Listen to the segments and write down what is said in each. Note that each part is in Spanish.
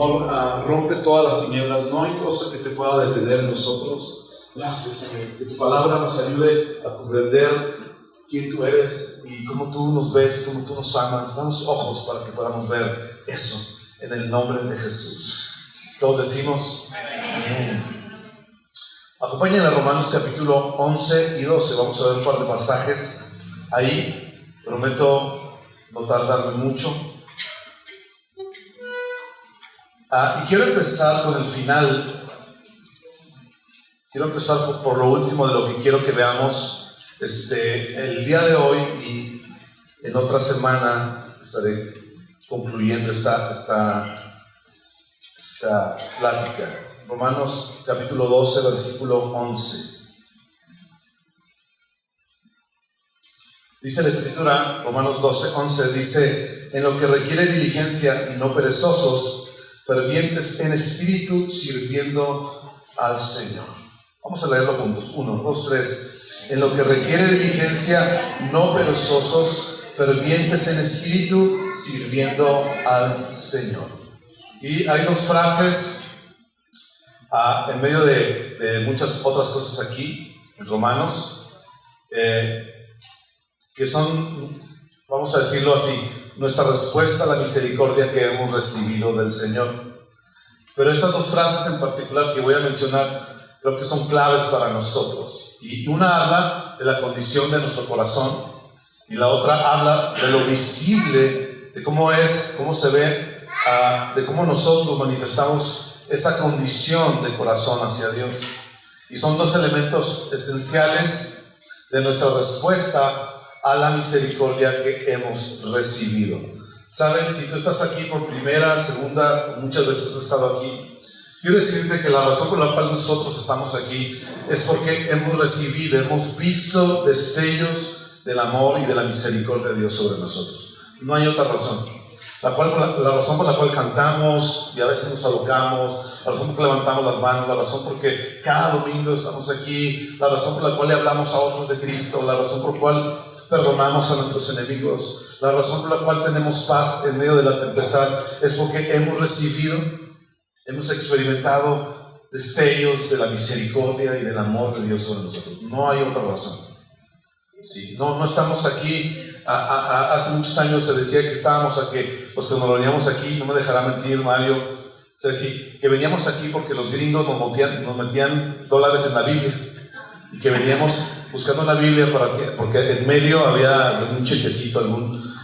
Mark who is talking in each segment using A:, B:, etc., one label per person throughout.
A: Amor, rompe todas las tinieblas. No hay cosa que te pueda detener en nosotros. Gracias, Señor. Que tu palabra nos ayude a comprender quién tú eres y cómo tú nos ves, cómo tú nos amas. Danos ojos para que podamos ver eso en el nombre de Jesús. Todos decimos amén. Acompáñenme a Romanos capítulo 11 y 12. Vamos a ver un par de pasajes ahí. Prometo no tardarme mucho. Y quiero empezar con el final. Quiero empezar por lo último de lo que quiero que veamos el día de hoy, y en otra semana estaré concluyendo esta plática. Romanos capítulo 12, versículo 11. Dice la Escritura, Romanos 12, 11, dice: en lo que requiere diligencia, no perezosos, fervientes en espíritu, sirviendo al Señor. Vamos a leerlo juntos. 1, 2, 3. En lo que requiere diligencia, no perezosos, fervientes en espíritu, sirviendo al Señor. Y hay dos frases en medio de muchas otras cosas aquí, en Romanos, que son, vamos a decirlo así, nuestra respuesta a la misericordia que hemos recibido del Señor. Pero estas dos frases en particular que voy a mencionar, creo que son claves para nosotros. Y una habla de la condición de nuestro corazón, y la otra habla de lo visible, de cómo se ve, de cómo nosotros manifestamos esa condición de corazón hacia Dios. Y son dos elementos esenciales de nuestra respuesta a la misericordia que hemos recibido. ¿Saben? Si tú estás aquí por primera, segunda, muchas veces has estado aquí, quiero decirte que la razón por la cual nosotros estamos aquí es porque hemos recibido, hemos visto destellos del amor y de la misericordia de Dios sobre nosotros. No hay otra razón. La razón por la cual cantamos y a veces nos alocamos, la razón por la que levantamos las manos, la razón por la que cada domingo estamos aquí, la razón por la cual le hablamos a otros de Cristo, la razón por la cual perdonamos a nuestros enemigos, la razón por la cual tenemos paz en medio de la tempestad, es porque hemos recibido, hemos experimentado destellos de la misericordia y del amor de Dios sobre nosotros. No hay otra razón. Sí, no estamos aquí. Hace muchos años se decía que estábamos aquí, los que nos reuníamos aquí, no me dejará mentir Mario, Ceci, que veníamos aquí porque los gringos nos metían dólares en la Biblia, y que veníamos buscando una Biblia porque en medio había un chequecito,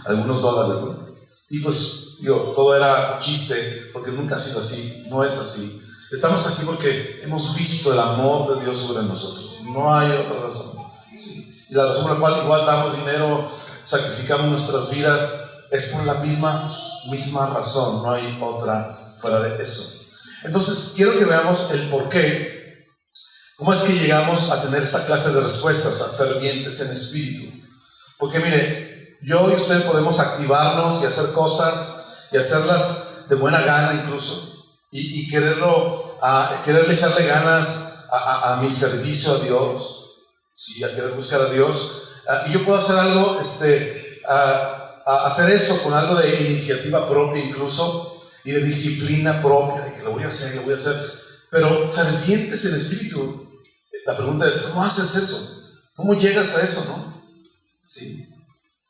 A: algunos dólares, ¿no? Y pues todo era chiste, porque nunca ha sido así, no es así. Estamos aquí porque hemos visto el amor de Dios sobre nosotros. No hay otra razón. Sí. Y la razón por la cual igual damos dinero, sacrificamos nuestras vidas, es por la misma razón. No hay otra fuera de eso. Entonces quiero que veamos el por qué. ¿Cómo es que llegamos a tener esta clase de respuestas, o sea, fervientes en espíritu? Porque mire, yo y usted podemos activarnos y hacer cosas y hacerlas de buena gana incluso, y quererle echarle ganas a mi servicio a Dios, ¿sí? A querer buscar a Dios, y yo puedo hacer algo, hacer eso con algo de iniciativa propia incluso, y de disciplina propia, de que lo voy a hacer, pero fervientes en espíritu. La pregunta es, ¿cómo haces eso? ¿Cómo llegas a eso, no? ¿Sí?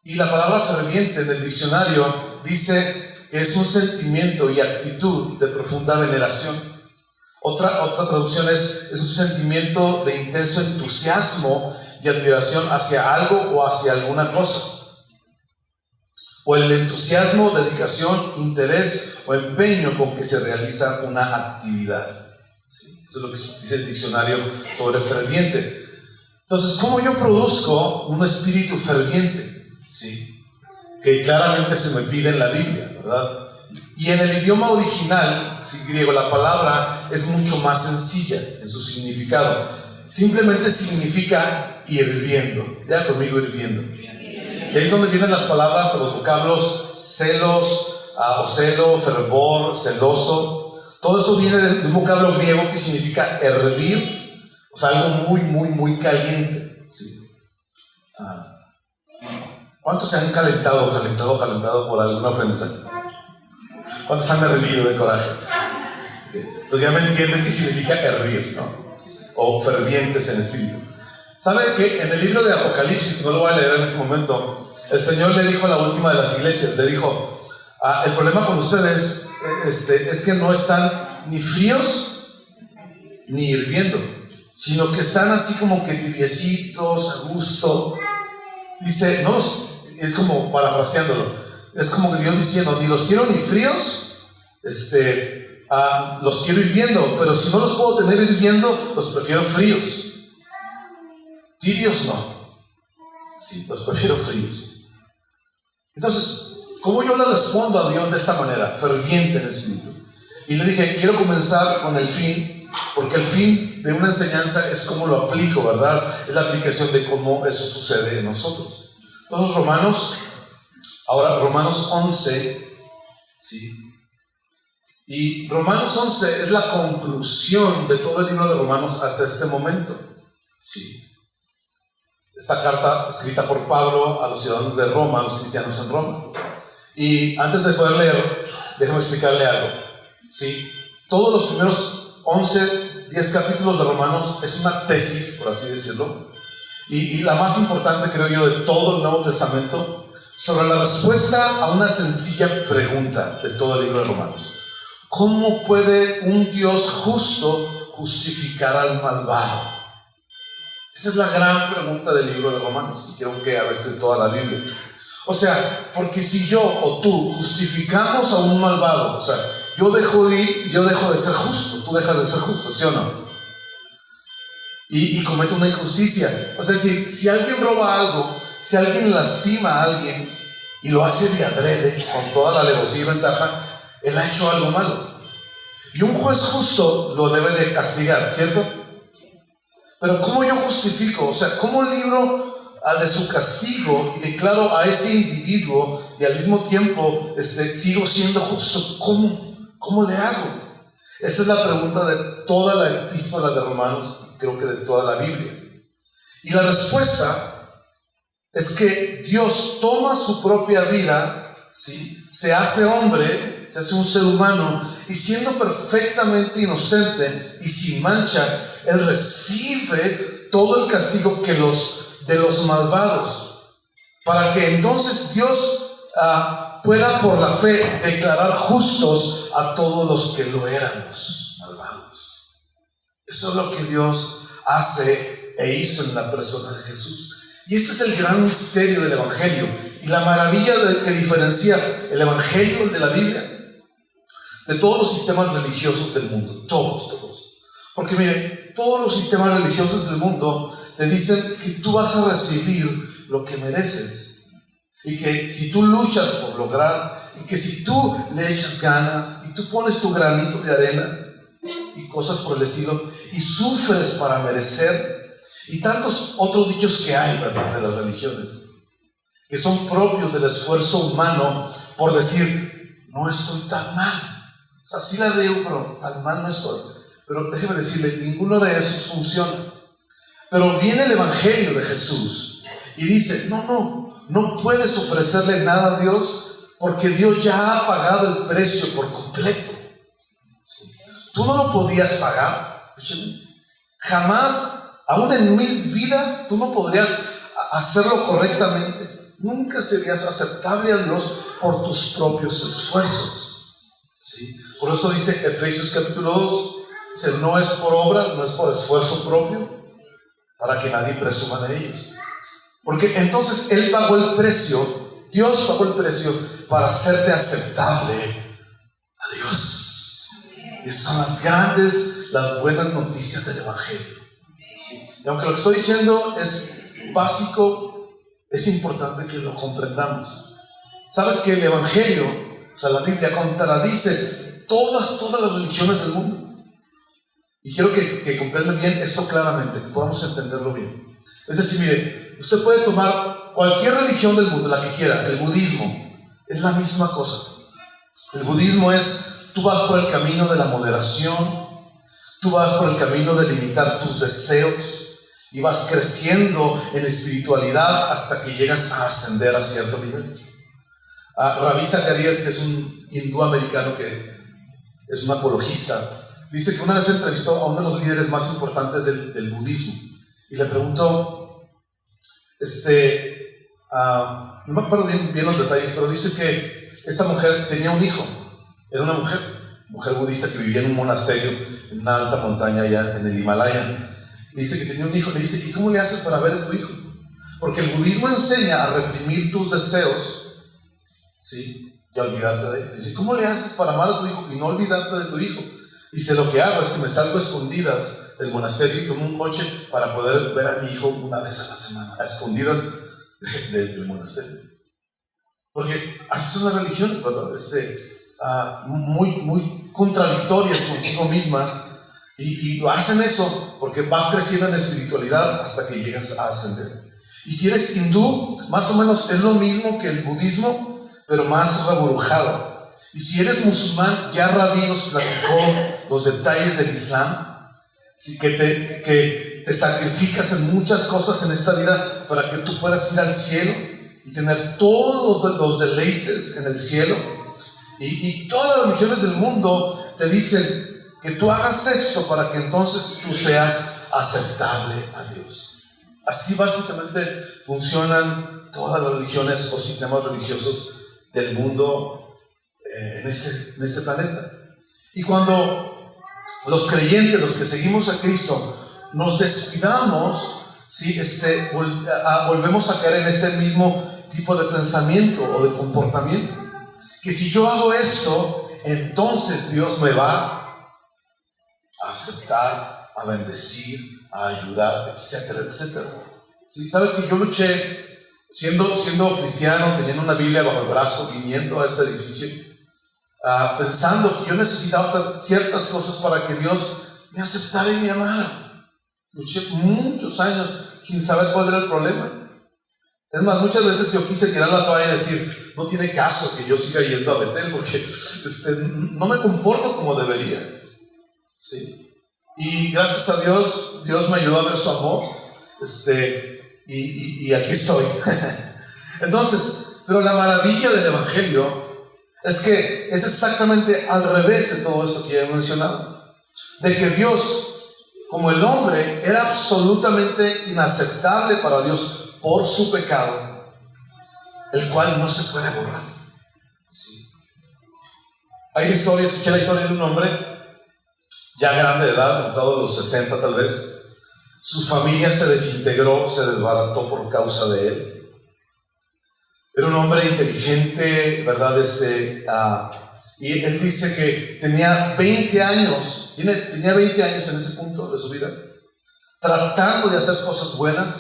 A: Y la palabra ferviente en el diccionario dice que es un sentimiento y actitud de profunda veneración. Otra traducción es un sentimiento de intenso entusiasmo y admiración hacia algo o hacia alguna cosa. O el entusiasmo, dedicación, interés o empeño con que se realiza una actividad. ¿Sí? Eso es lo que dice el diccionario sobre ferviente. Entonces, ¿cómo yo produzco un espíritu ferviente? ¿Sí? Que claramente se me pide en la Biblia, ¿verdad? Y en el idioma original, ¿sí? Griego, la palabra es mucho más sencilla en su significado. Simplemente significa hirviendo. Ya conmigo, hirviendo. Y ahí es donde vienen las palabras o los vocablos celos, o celo, fervor, celoso. Todo eso viene de un vocablo griego que significa hervir, o sea, algo muy, muy, muy caliente. ¿Sí? ¿Cuántos se han calentado por alguna ofensa? ¿Cuántos han hervido de coraje? Pues ya me entienden qué significa hervir, ¿no? O fervientes en espíritu. ¿Sabe que en el libro de Apocalipsis, no lo voy a leer en este momento, el Señor le dijo a la última de las iglesias, le dijo, el problema con ustedes es que no están ni fríos ni hirviendo, sino que están así como que tibiecitos, a gusto. Dice, no, es como parafraseándolo, es como que Dios diciendo, ni los quiero ni fríos, los quiero hirviendo, pero si no los puedo tener hirviendo, los prefiero fríos. Tibios no, sí, los prefiero fríos. Entonces, ¿cómo yo le respondo a Dios de esta manera? Ferviente en espíritu. Y le dije, quiero comenzar con el fin, porque el fin de una enseñanza es cómo lo aplico, ¿verdad? Es la aplicación de cómo eso sucede en nosotros. Entonces, Romanos 11, ¿sí? Y Romanos 11 es la conclusión de todo el libro de Romanos hasta este momento, ¿sí? Esta carta escrita por Pablo a los ciudadanos de Roma, a los cristianos en Roma. Y antes de poder leer, déjame explicarle algo, ¿sí? Todos los primeros 10 capítulos de Romanos es una tesis, por así decirlo, y la más importante, creo yo, de todo el Nuevo Testamento, sobre la respuesta a una sencilla pregunta de todo el libro de Romanos. ¿Cómo puede un Dios justo justificar al malvado? Esa es la gran pregunta del libro de Romanos, y creo que a veces de toda la Biblia. O sea, porque si yo o tú justificamos a un malvado, o sea, yo dejo de ser justo, tú dejas de ser justo, ¿sí o no? Y cometo una injusticia. O sea, si alguien roba algo, si alguien lastima a alguien y lo hace de adrede, con toda la alevosía y ventaja, él ha hecho algo malo. Y un juez justo lo debe de castigar, ¿cierto? Pero ¿cómo yo justifico? O sea, ¿cómo libro de su castigo y declaro a ese individuo y al mismo tiempo sigo siendo justo? ¿Cómo le hago? Esa es la pregunta de toda la epístola de Romanos, creo que de toda la Biblia. Y la respuesta es que Dios toma su propia vida, ¿sí? Se hace hombre, se hace un ser humano, y siendo perfectamente inocente y sin mancha, Él recibe todo el castigo de los malvados, para que entonces Dios pueda por la fe declarar justos a todos los que lo éramos malvados. Eso es lo que Dios hace e hizo en la persona de Jesús. Y este es el gran misterio del Evangelio y la maravilla que diferencia el Evangelio de la Biblia de todos los sistemas religiosos del mundo. Todos. Porque mire, todos los sistemas religiosos del mundo te dicen que tú vas a recibir lo que mereces, y que si tú luchas por lograr, y que si tú le echas ganas y tú pones tu granito de arena y cosas por el estilo y sufres para merecer, y tantos otros dichos que hay, ¿verdad?, de las religiones, que son propios del esfuerzo humano por decir, no estoy tan mal. O sea, sí la veo, pero tan mal no estoy. Pero déjeme decirle, ninguno de esos funciona. Pero viene el Evangelio de Jesús y dice, no puedes ofrecerle nada a Dios, porque Dios ya ha pagado el precio por completo. ¿Sí? Tú no lo podías pagar. Jamás, aún en 1000 vidas, tú no podrías hacerlo correctamente. Nunca serías aceptable a Dios por tus propios esfuerzos. ¿Sí? Por eso dice Efesios capítulo 2, dice, no es por obras, no es por esfuerzo propio, para que nadie presuma de ellos. Porque entonces Él pagó el precio, Dios pagó el precio para hacerte aceptable a Dios. Y esas son las buenas noticias del Evangelio. ¿Sí? Y aunque lo que estoy diciendo es básico, es importante que lo comprendamos. ¿Sabes que el Evangelio, o sea, la Biblia, contradice todas las religiones del mundo? Y quiero que comprendan bien esto claramente, que podamos entenderlo bien. Es decir, mire, usted puede tomar cualquier religión del mundo, la que quiera. El budismo es la misma cosa. El budismo es, tú vas por el camino de la moderación, tú vas por el camino de limitar tus deseos, y vas creciendo en espiritualidad hasta que llegas a ascender a cierto nivel. Ravi Zacharias, que es un hindú americano que es un apologista, Dice que una vez entrevistó a uno de los líderes más importantes del budismo y le preguntó, no me acuerdo bien los detalles, pero dice que esta mujer tenía un hijo. Era una mujer budista que vivía en un monasterio en una alta montaña allá en el Himalaya. Dice que tenía un hijo. Le dice, ¿y cómo le haces para ver a tu hijo? Porque el budismo enseña a reprimir tus deseos, ¿sí? Y a olvidarte de él. Dice, ¿cómo le haces para amar a tu hijo y no olvidarte de tu hijo? Dice, lo que hago es que me salgo a escondidas del monasterio y tomo un coche para poder ver a mi hijo una vez a la semana, a escondidas del monasterio. Porque así son las religiones, ¿verdad? Muy contradictorias consigo mismas, y hacen eso porque vas creciendo en espiritualidad hasta que llegas a ascender. Y si eres hindú, más o menos es lo mismo que el budismo, pero más reburujado. Y si eres musulmán, ya Rabí nos platicó los detalles del Islam, ¿sí? que te sacrificas en muchas cosas en esta vida para que tú puedas ir al cielo y tener todos los deleites en el cielo. Y todas las religiones del mundo te dicen que tú hagas esto para que entonces tú seas aceptable a Dios. Así básicamente funcionan todas las religiones o sistemas religiosos del mundo en este planeta. Y cuando los creyentes, los que seguimos a Cristo, nos descuidamos, ¿sí? Volvemos a caer en este mismo tipo de pensamiento o de comportamiento. Que si yo hago esto, entonces Dios me va a aceptar, a bendecir, a ayudar, etcétera, etcétera. ¿Sí? Sabes que yo luché siendo cristiano, teniendo una Biblia bajo el brazo, viniendo a este edificio, pensando que yo necesitaba hacer ciertas cosas para que Dios me aceptara y me amara. Luché muchos años sin saber cuál era el problema. Es más, muchas veces yo quise tirar la toalla y decir, no tiene caso que yo siga yendo a Betel porque no me comporto como debería. Sí. Y gracias a Dios, Dios me ayudó a ver su amor, y aquí estoy. Entonces, pero la maravilla del Evangelio es que es exactamente al revés de todo esto que ya he mencionado. De que Dios, como el hombre, era absolutamente inaceptable para Dios por su pecado, el cual no se puede borrar. ¿Sí? Hay una historia, escuché la historia de un hombre ya grande de edad, entrado a los 60 tal vez. Su familia se desintegró, se desbarató por causa de él. Era un hombre inteligente, ¿verdad? Y él dice que tenía 20 años, tenía 20 años en ese punto de su vida, tratando de hacer cosas buenas,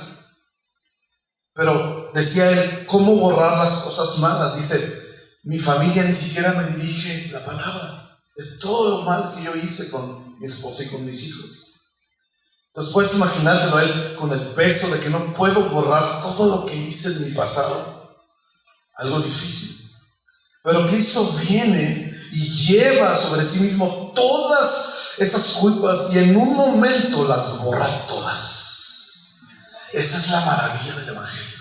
A: pero decía él, ¿cómo borrar las cosas malas? Dice, mi familia ni siquiera me dirige la palabra de todo lo mal que yo hice con mi esposa y con mis hijos. Entonces puedes imaginártelo a él con el peso de que no puedo borrar todo lo que hice en mi pasado. Algo difícil. Pero Cristo viene y lleva sobre sí mismo todas esas culpas y en un momento las borra todas. Esa es la maravilla del Evangelio.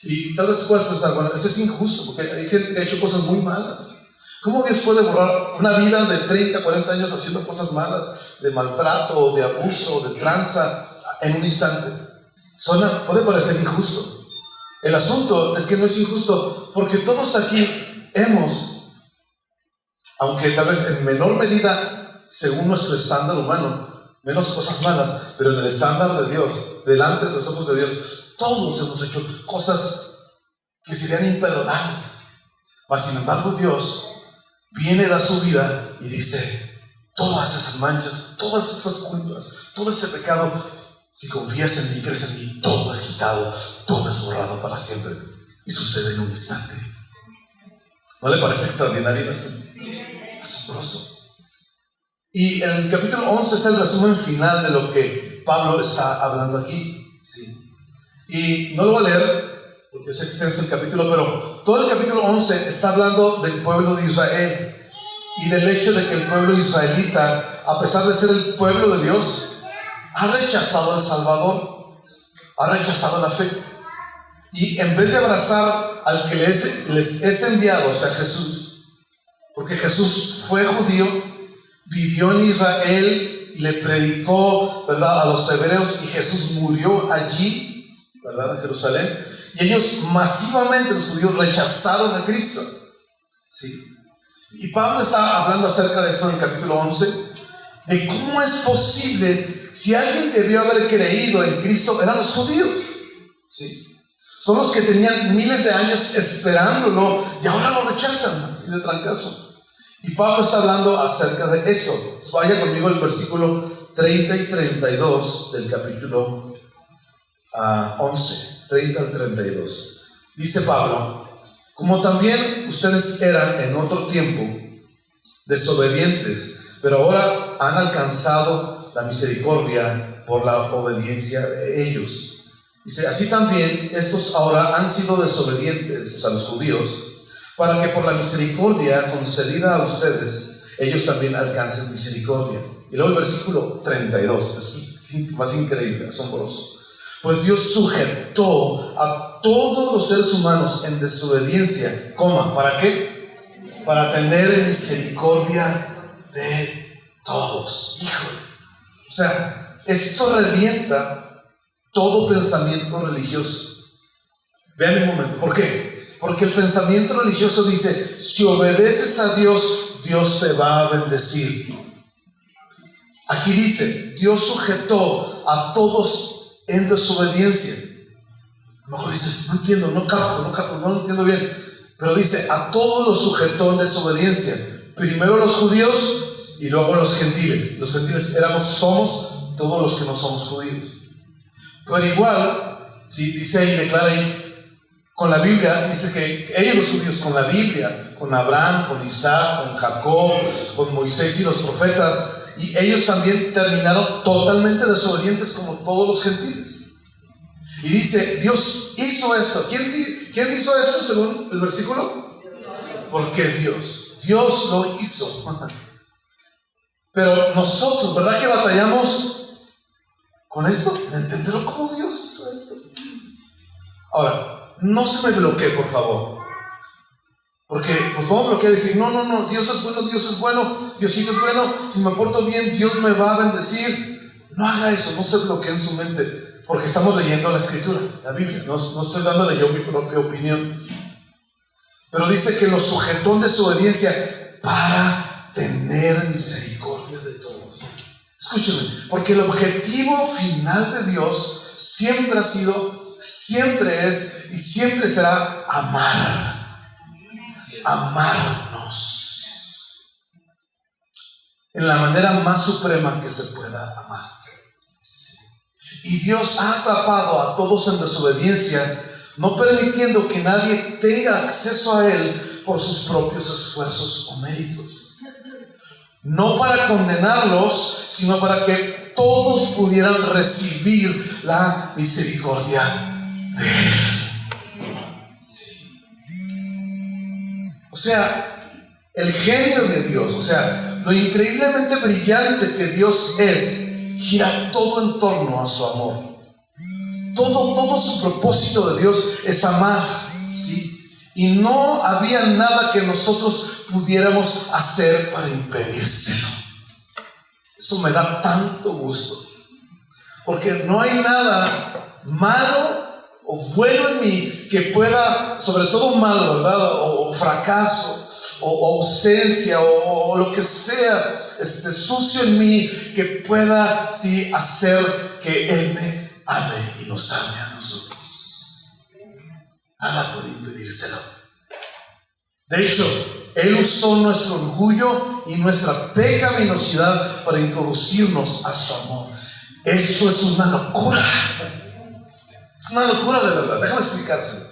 A: Y tal vez tú puedas pensar, bueno, eso es injusto porque hay gente que ha hecho cosas muy malas. ¿Cómo Dios puede borrar una vida de 30, 40 años haciendo cosas malas, de maltrato, de abuso, de tranza, en un instante? Puede parecer injusto. El asunto es que no es injusto porque todos aquí hemos, aunque tal vez en menor medida, según nuestro estándar humano, menos cosas malas, pero en el estándar de Dios, delante de los ojos de Dios, todos hemos hecho cosas que serían imperdonables. Mas sin embargo Dios viene, da su vida y dice, todas esas manchas, todas esas culpas, todo ese pecado, si confías en mí, crees en mí, todo es quitado, todo es borrado para siempre. Y sucede en un instante. ¿No le parece extraordinario eso? Asombroso. Y el capítulo 11 es el resumen final de lo que Pablo está hablando aquí. ¿Sí? Y no lo voy a leer porque es extenso el capítulo, pero todo el capítulo 11 está hablando del pueblo de Israel y del hecho de que el pueblo israelita, a pesar de ser el pueblo de Dios, ha rechazado al Salvador, ha rechazado la fe. Y en vez de abrazar al que les es enviado, o sea, Jesús, Porque Jesús fue judío, vivió en Israel y le predicó, ¿verdad?, a los hebreos, y Jesús murió allí, ¿verdad?, en Jerusalén. Y ellos masivamente, los judíos, rechazaron a Cristo. ¿Sí? Y Pablo está hablando acerca de esto en el capítulo 11, de cómo es posible, si alguien debió haber creído en Cristo, eran los judíos. ¿Sí? Son los que tenían miles de años esperándolo y ahora lo rechazan, así de trancazo. Y Pablo está hablando acerca de esto. Pues vaya conmigo al versículo 30 y 32 del capítulo 11, 30 al 32. Dice Pablo: como también ustedes eran en otro tiempo desobedientes, pero ahora han alcanzado la misericordia por la obediencia de ellos. Dice: así también estos ahora han sido desobedientes, o sea, los judíos, para que por la misericordia concedida a ustedes, ellos también alcancen misericordia. Y luego el versículo 32, es más increíble, asombroso. Pues Dios sujetó a todos los seres humanos en desobediencia, ¿para qué? Para tener misericordia de todos. Híjole. O sea, esto revienta todo pensamiento religioso. Vean un momento, ¿por qué? Porque el pensamiento religioso dice: si obedeces a Dios, Dios te va a bendecir. Aquí dice: Dios sujetó a todos en desobediencia. A lo mejor dices: no entiendo, no capto, no lo entiendo bien. Pero dice: a todos los sujetó en desobediencia. Primero los judíos y luego los gentiles. Los gentiles somos todos los que no somos judíos. Pero igual, si dice ahí, declara ahí, con la Biblia, dice que ellos, los judíos, con la Biblia, con Abraham, con Isaac, con Jacob, con Moisés y los profetas, y ellos también terminaron totalmente desobedientes como todos los gentiles. Y dice: Dios hizo esto. ¿Quién hizo esto según el versículo? Porque Dios lo hizo. Pero nosotros, ¿verdad que batallamos con esto? En entenderlo, cómo Dios hizo esto. Ahora, no se me bloquee, por favor, porque nos vamos a bloquear y decir: no, Dios es bueno, Diosito es bueno, si me porto bien, Dios me va a bendecir. No haga eso, no se bloquee en su mente, porque estamos leyendo la Escritura, la Biblia. No estoy dándole yo mi propia opinión. Pero dice que los sujetó en desobediencia para tener misericordia de todos. Escúchenme, porque el objetivo final de Dios siempre ha sido, siempre es y siempre será amarnos en la manera más suprema que se pueda amar. Y Dios ha atrapado a todos en desobediencia, no permitiendo que nadie tenga acceso a Él por sus propios esfuerzos o méritos. No para condenarlos, sino para que todos pudieran recibir la misericordia de Él. Sí. O sea, el genio de Dios, o sea, lo increíblemente brillante que Dios es, gira todo en torno a su amor. Todo su propósito de Dios es amar, ¿sí? Y no había nada que nosotros pudiéramos hacer para impedírselo. Eso me da tanto gusto, porque no hay nada malo o bueno en mí que pueda, sobre todo malo, ¿verdad? O fracaso, o ausencia, o lo que sea sucio en mí, que pueda, sí, hacer que Él me ame y nos ame a nosotros. Nada puede impedírselo. De hecho, Él usó nuestro orgullo y nuestra pecaminosidad para introducirnos a su amor. Eso es una locura. Es una locura de verdad. Déjame explicárselo.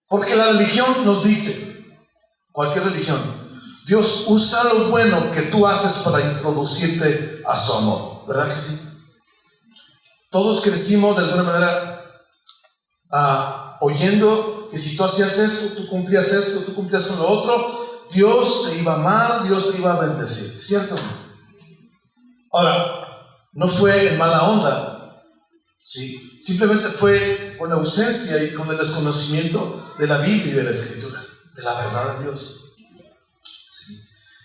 A: Porque la religión nos dice, cualquier religión, Dios usa lo bueno que tú haces para introducirte a su amor. ¿Verdad que sí? Todos crecimos de alguna manera oyendo que si tú hacías esto, tú cumplías con lo otro, Dios te iba a amar, Dios te iba a bendecir. ¿Cierto? Ahora, no fue en mala onda, ¿sí? Simplemente fue con la ausencia y con el desconocimiento de la Biblia y de la Escritura, de la verdad de Dios.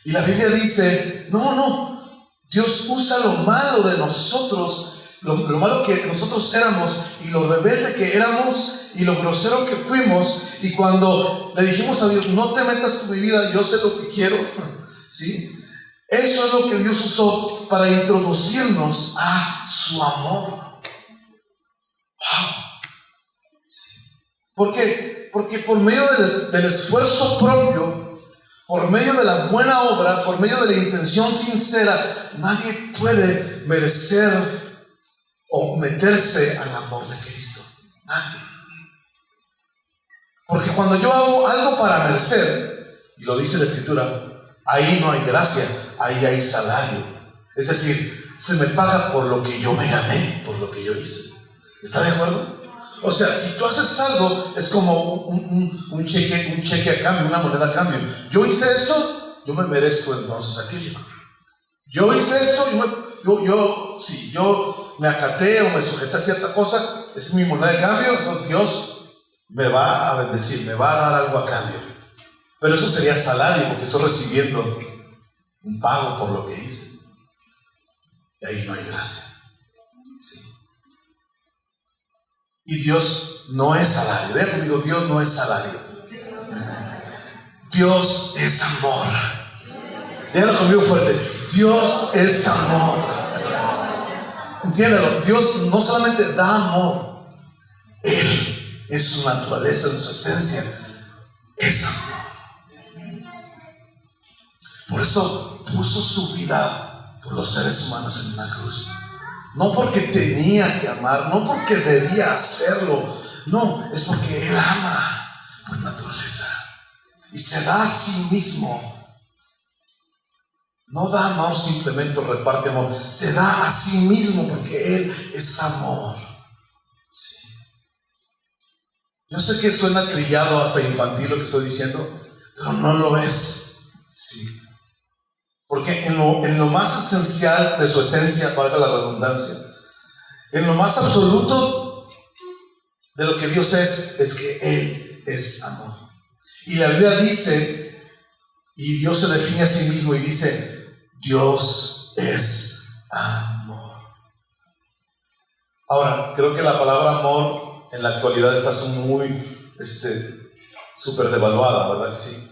A: Y la Biblia dice, no, Dios usa lo malo de nosotros, lo malo que nosotros éramos, y lo rebelde que éramos, y lo grosero que fuimos, y cuando le dijimos a Dios, no te metas con mi vida, yo sé lo que quiero, ¿sí? Eso es lo que Dios usó para introducirnos a su amor. ¡Wow! ¿Sí? ¿Por qué? Porque por medio del esfuerzo propio, por medio de la buena obra, por medio de la intención sincera, nadie puede merecer o meterse al amor de Cristo. Nadie. Porque cuando yo hago algo para merecer, y lo dice la Escritura, ahí no hay gracia, ahí hay salario. Es decir, se me paga por lo que yo me gané, por lo que yo hice. ¿Está de acuerdo? O sea, si tú haces algo, es como un cheque a cambio, una moneda a cambio. Yo hice esto, yo me merezco entonces aquello. Yo hice esto, si yo me acaté o me sujeté a cierta cosa, esa es mi moneda de cambio, entonces Dios me va a bendecir, me va a dar algo a cambio. Pero eso sería salario, porque estoy recibiendo un pago por lo que hice. Y ahí no hay gracia. Sí. Y Dios no es salario. Diga conmigo, Dios no es salario. Dios es amor. Dígalo conmigo fuerte. Dios es amor. Entiéndalo, Dios no solamente da amor, Él en su naturaleza, en su esencia, es amor. Por eso puso su vida por los seres humanos en una cruz. No porque tenía que amar, no porque debía hacerlo, no, es porque Él ama por naturaleza y se da a sí mismo. No da amor simplemente, reparte amor, se da a sí mismo porque Él es amor. Sí. Yo sé que suena trillado, hasta infantil lo que estoy diciendo, pero no lo es. Sí. Porque en lo más esencial de su esencia, valga la redundancia, en lo más absoluto de lo que Dios es que Él es amor. Y la Biblia dice, y Dios se define a sí mismo y dice, Dios es amor. Ahora, creo que la palabra amor en la actualidad está muy súper devaluada, ¿verdad que sí?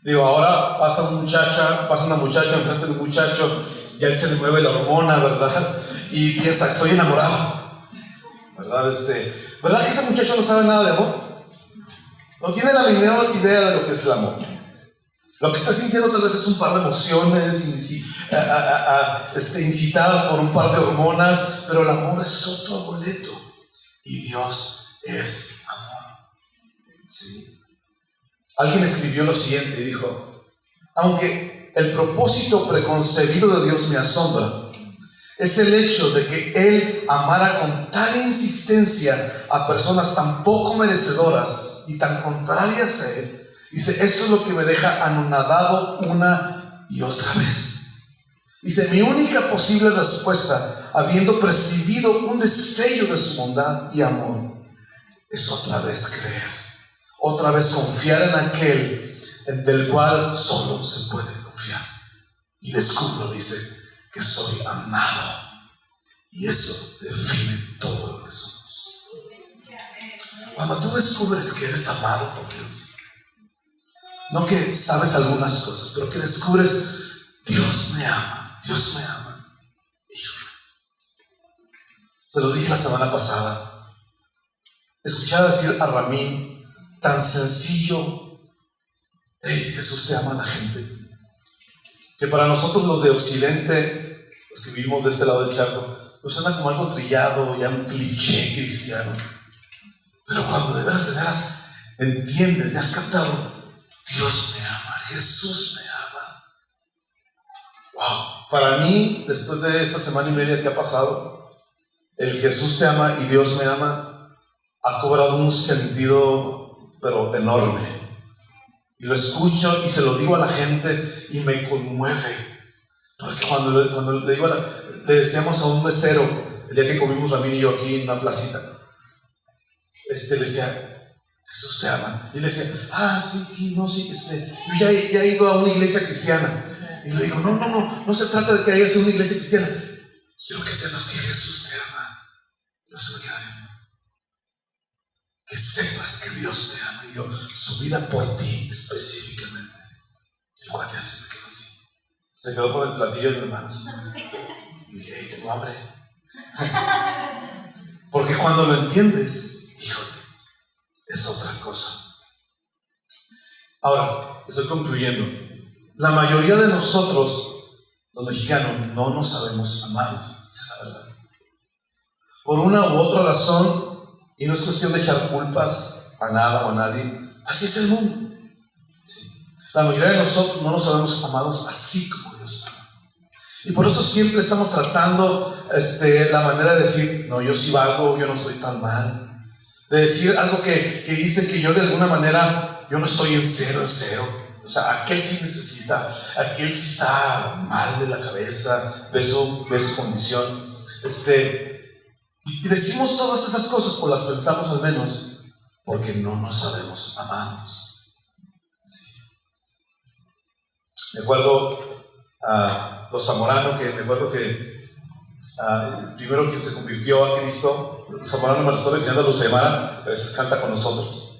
A: Digo, ahora pasa una muchacha enfrente de un muchacho y a él se le mueve la hormona, ¿verdad? Y piensa, estoy enamorado, ¿verdad? ¿Verdad que ese muchacho no sabe nada de amor? No tiene la menor idea de lo que es el amor. Lo que está sintiendo tal vez es un par de emociones incitadas por un par de hormonas, pero el amor es otro boleto. Y Dios es amor. ¿Sí? Alguien escribió lo siguiente y dijo, aunque el propósito preconcebido de Dios me asombra, es el hecho de que Él amara con tal insistencia a personas tan poco merecedoras y tan contrarias a Él. Dice, esto es lo que me deja anonadado una y otra vez. Dice, mi única posible respuesta, habiendo percibido un destello de su bondad y amor, es otra vez creer. Otra vez confiar en aquel del cual solo se puede confiar. Y descubro, dice, que soy amado. Y eso define todo lo que somos. Cuando tú descubres que eres amado por Dios, no que sabes algunas cosas, pero que descubres, Dios me ama, Dios me ama. Híjole. Se lo dije la semana pasada. Escuchaba decir a Ramín, tan sencillo, hey, Jesús te ama a la gente, que para nosotros los de Occidente, los que vivimos de este lado del charco, nos suena como algo trillado, ya un cliché cristiano. Pero cuando de veras entiendes, ya has captado, Dios me ama, Jesús me ama. Wow. Para mí, después de esta semana y media que ha pasado, el Jesús te ama y Dios me ama ha cobrado un sentido pero enorme, y lo escucho y se lo digo a la gente y me conmueve, porque cuando le decíamos a un mesero el día que comimos Ramín y yo aquí en una placita, le decía, Jesús te ama. Y le decía, sí, yo ya he ido a una iglesia cristiana. Y le digo, no se trata de que hayas una iglesia cristiana. Quiero que sepas que Jesús te ama. Y no se me queda bien. Que sepas que Dios te ama y dio su vida por ti específicamente. Y el cuate así me quedó así. Se quedó con el platillo en las manos. Y dije, hey, tengo hambre. Porque cuando lo entiendes, híjole, es otra cosa. Ahora, estoy concluyendo. La mayoría de nosotros, los mexicanos, no nos sabemos amados. Esa es la verdad. Por una u otra razón, y no es cuestión de echar culpas a nada o a nadie, así es el mundo. ¿Sí? La mayoría de nosotros no nos sabemos amados así como Dios ama. Y por eso siempre estamos tratando la manera de decir, no, yo sí valgo, yo no estoy tan mal. De decir algo que dice que yo de alguna manera, yo no estoy en cero. O sea, aquel sí necesita, aquel sí está mal de la cabeza, ve su condición. Y decimos todas esas cosas, o las pensamos al menos, porque no nos sabemos amados. Sí. Me acuerdo los zamoranos, primero quien se convirtió a Cristo, los zamoranos, me lo estoy refiriendo a Lucemara, a veces canta con nosotros.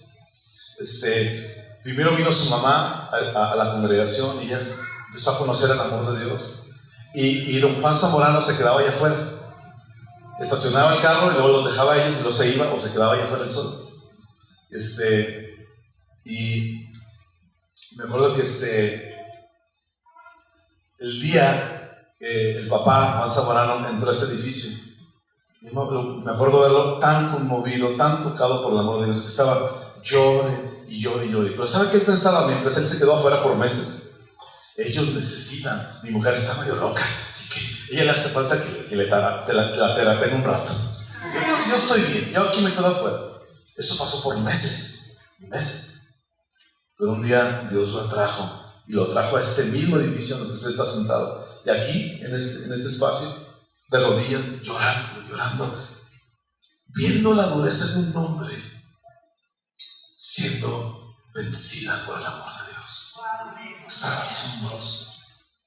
A: Primero vino su mamá a la congregación y ella empezó a conocer el amor de Dios. Y don Juan Zamorano se quedaba allá afuera. Estacionaba el carro y luego los dejaba a ellos y luego se iba o se quedaba allá afuera él solo. Y me acuerdo que el día que el papá Juan Zamorano entró a ese edificio, me acuerdo verlo tan conmovido, tan tocado por el amor de Dios, que estaba llore. Pero ¿sabe qué él pensaba mientras él se quedó afuera por meses? Ellos necesitan, mi mujer está medio loca, así que ella le hace falta que la terapien un rato. Yo estoy bien, yo aquí me quedo afuera. Eso pasó por meses y meses. Pero un día Dios lo trajo, y lo trajo a este mismo edificio donde usted está sentado. Y aquí, en este espacio, de rodillas, llorando, viendo la dureza de un hombre siendo vencida por el amor de Dios. Estaba asombroso.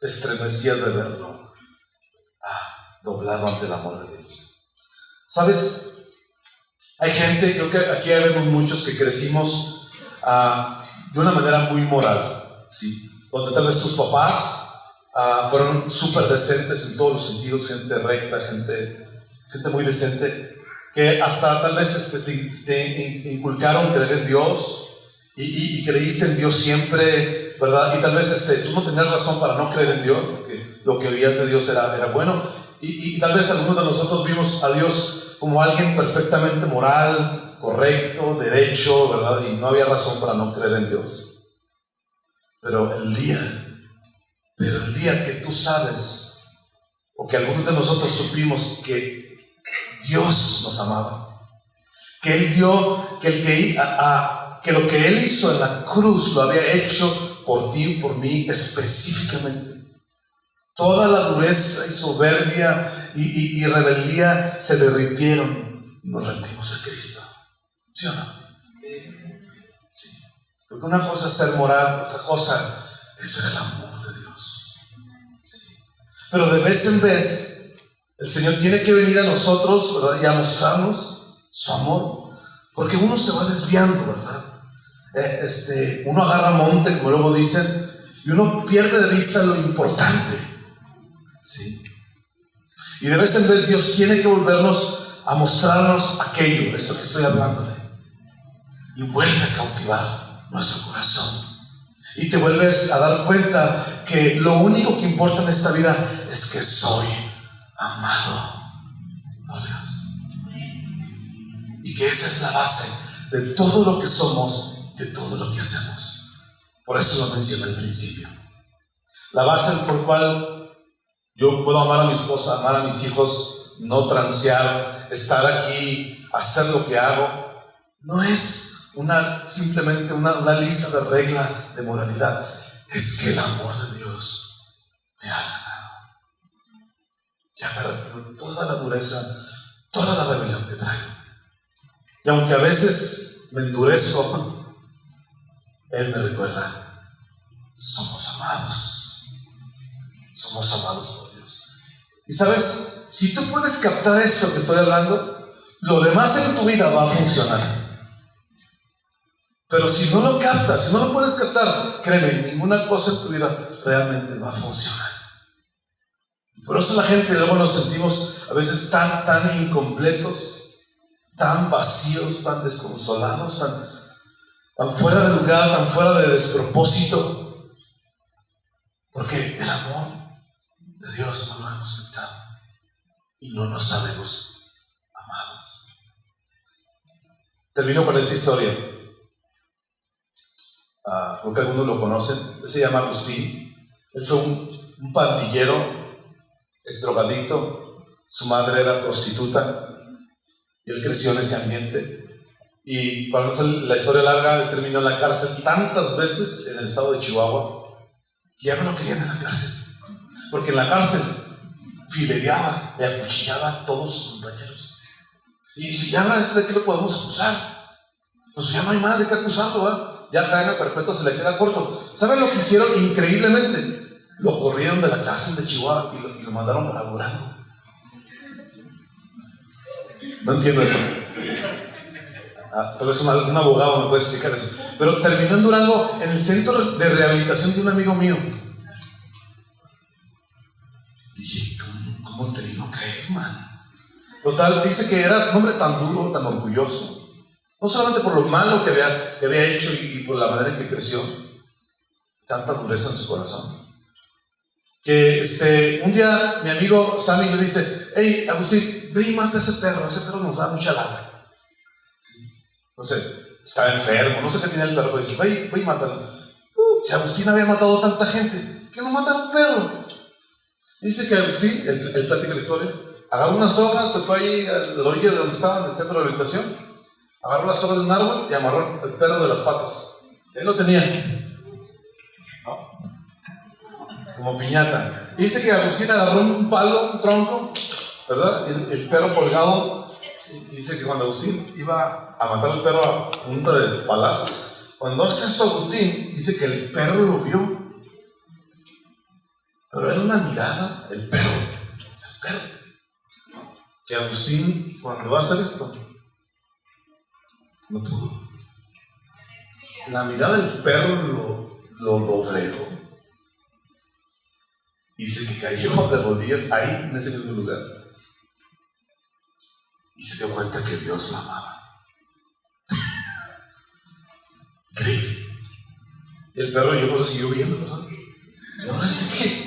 A: Te estremecías de verlo doblado ante el amor de Dios. ¿Sabes? Hay gente, creo que aquí vemos muchos que crecimos de una manera muy moral, ¿sí? Donde tal vez tus papás fueron súper decentes en todos los sentidos, gente recta, gente muy decente, que hasta tal vez te inculcaron creer en Dios y creíste en Dios siempre, ¿verdad? Y tal vez tú no tenías razón para no creer en Dios, porque lo que oías de Dios era bueno. Y tal vez algunos de nosotros vimos a Dios como alguien perfectamente moral, correcto, derecho, ¿verdad? Y no había razón para no creer en Dios. Pero el día que tú sabes, o que algunos de nosotros supimos que Dios nos amaba, que Él dio, que lo que Él hizo en la cruz lo había hecho por ti y por mí específicamente. Toda la dureza y soberbia y rebeldía se derritieron y nos rendimos a Cristo. ¿Sí o no? Sí. Porque una cosa es ser moral, otra cosa es ver el amor de Dios. Sí. Pero de vez en vez el Señor tiene que venir a nosotros, ¿verdad? Y a mostrarnos su amor, porque uno se va desviando, ¿verdad? Uno agarra monte, como luego dicen, y uno pierde de vista lo importante, ¿sí? Y de vez en vez Dios tiene que volvernos a mostrarnos aquello, esto que estoy hablándole, y vuelve a cautivar nuestro corazón. Y te vuelves a dar cuenta que lo único que importa en esta vida es que soy amado por Dios, y que esa es la base de todo lo que somos, de todo lo que hacemos. Por eso lo mencioné al principio. La base por cual yo puedo amar a mi esposa, amar a mis hijos, no transear, estar aquí, hacer lo que hago, no es simplemente una lista de reglas de moralidad. Es que el amor de Dios me ha ganado. Ya ha derretido toda la dureza, toda la rebelión que traigo. Y aunque a veces me endurezco, Él me recuerda, somos amados por Dios. Y sabes, si tú puedes captar esto que estoy hablando, lo demás en tu vida va a funcionar. Pero si no lo captas, si no lo puedes captar, créeme, ninguna cosa en tu vida realmente va a funcionar. Y por eso la gente luego nos sentimos a veces tan incompletos, tan vacíos, tan desconsolados, tan fuera de lugar, tan fuera de despropósito, porque el amor de Dios no lo hemos captado y no nos sabemos amados. Termino con esta historia. Creo que algunos lo conocen. Él se llama Agustín. Él fue un pandillero, exdrogadicto. Su madre era prostituta y él creció en ese ambiente. Y para no hacer la historia larga, él terminó en la cárcel tantas veces en el estado de Chihuahua que ya no lo querían en la cárcel, porque en la cárcel filereaba, le acuchillaba a todos sus compañeros. Y dice, ya ahora ¿de qué lo podemos acusar? Pues ya no hay más de qué acusarlo, ¿verdad? Ya cadena perpetua se le queda corto. ¿Saben lo que hicieron increíblemente? Lo corrieron de la cárcel de Chihuahua y lo mandaron para Durango. No entiendo eso. Tal vez un abogado me puede explicar eso. Pero terminó en Durango, en el centro de rehabilitación de un amigo mío. Y dije, ¿cómo te vino a caer, man? Total, dice que era un hombre tan duro, tan orgulloso. No solamente por lo malo que había hecho y por la manera en que creció, tanta dureza en su corazón, que un día mi amigo Sammy le dice, hey Agustín, ve y mata a ese perro nos da mucha lata. ¿Sí? No sé, estaba enfermo, no sé qué tenía el perro, pero dice, ve y mátalo. Si Agustín había matado a tanta gente, ¿qué no mata a un perro? Dice que Agustín, él platica la historia, agarró unas hojas, se fue ahí a la orilla de donde estaba, en el centro de rehabilitación, agarró las hojas de un árbol y amarró el perro de las patas. Él lo tenía, ¿no? Como piñata. Y dice que Agustín agarró un palo, un tronco, ¿verdad? Y el perro colgado. Dice que cuando Agustín iba a matar al perro a punta de palazos, cuando hace esto Agustín, dice que el perro lo vio. Pero era una mirada, el perro, que Agustín, cuando va a hacer esto, no pudo. La mirada del perro lo doblegó. Dice que cayó de rodillas ahí en ese mismo lugar y se dio cuenta que Dios lo amaba. Increíble. Y el perro, yo creo que siguió viendo, ¿verdad? ¿Y ahora qué?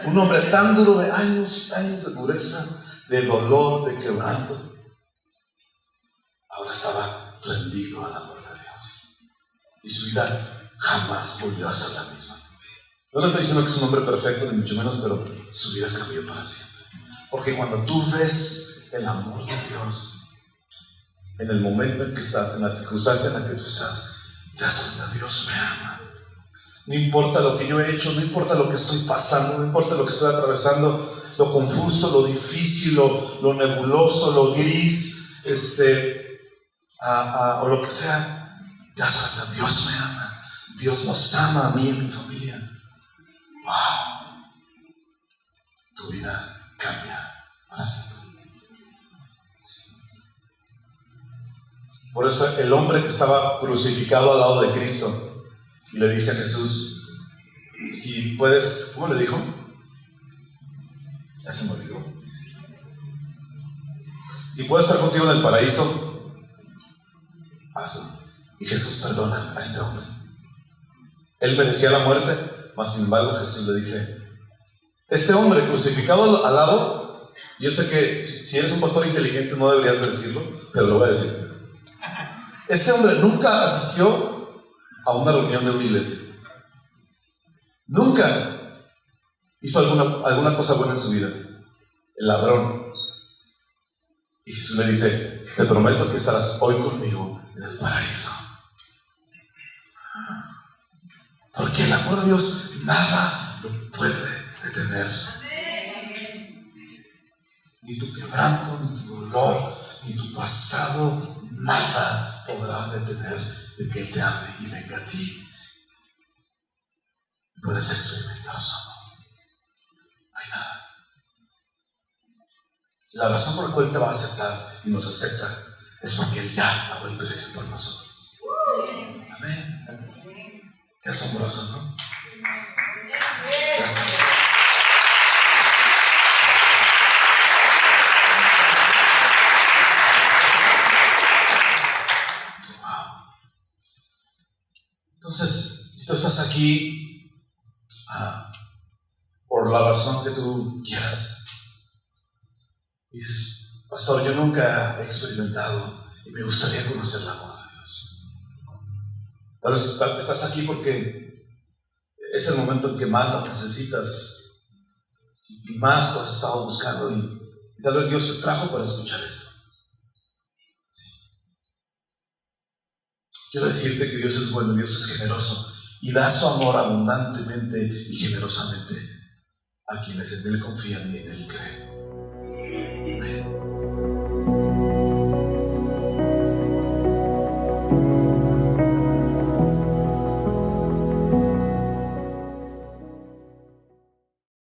A: Un hombre tan duro de años de dureza, de dolor, de quebranto, ahora estaba rendido al amor de Dios. Y su vida jamás volvió a ser la misma. No le estoy diciendo que es un hombre perfecto, ni mucho menos, pero su vida cambió para siempre. Porque cuando tú ves el amor de Dios, en el momento en que estás, en la circunstancia en la que tú estás, te das cuenta, Dios me ama. No importa lo que yo he hecho, no importa lo que estoy pasando, no importa lo que estoy atravesando, lo confuso, lo difícil, lo nebuloso, lo gris, o lo que sea, te das cuenta, Dios me ama. Dios nos ama a mí y a mi familia. ¡Wow! Tu vida cambia para siempre. Sí. Por eso el hombre que estaba crucificado al lado de Cristo y le dice a Jesús, si puedes, ¿cómo le dijo? Ya se me olvidó. Si puedo estar contigo en el paraíso, hazlo. Y Jesús perdona a este hombre. Él merecía la muerte, mas sin embargo Jesús le dice, este hombre crucificado al lado, yo sé que si eres un pastor inteligente no deberías de decirlo, pero lo voy a decir. Este hombre nunca asistió a una reunión de una iglesia. Nunca hizo alguna cosa buena en su vida. El ladrón. Y Jesús le dice, te prometo que estarás hoy conmigo en el paraíso. Porque el amor de Dios nada lo puede detener. Ni tu quebranto, ni tu dolor, ni tu pasado, nada podrá detener de que Él te ame y venga a ti. Puedes experimentar solo. No hay nada. La razón por la cual Él te va a aceptar y nos acepta es porque Él ya pagó el precio por nosotros. Amén. Qué asombroso, ¿no? Qué asombroso. Entonces, si tú estás aquí por la razón que tú quieras, dices, pastor, yo nunca he experimentado y me gustaría conocer el amor de Dios. Tal vez estás aquí porque es el momento en que más lo necesitas y más lo has estado buscando, y tal vez Dios te trajo para escuchar esto. Quiero decirte que Dios es bueno, Dios es generoso y da su amor abundantemente y generosamente a quienes en Él confían y en Él creen.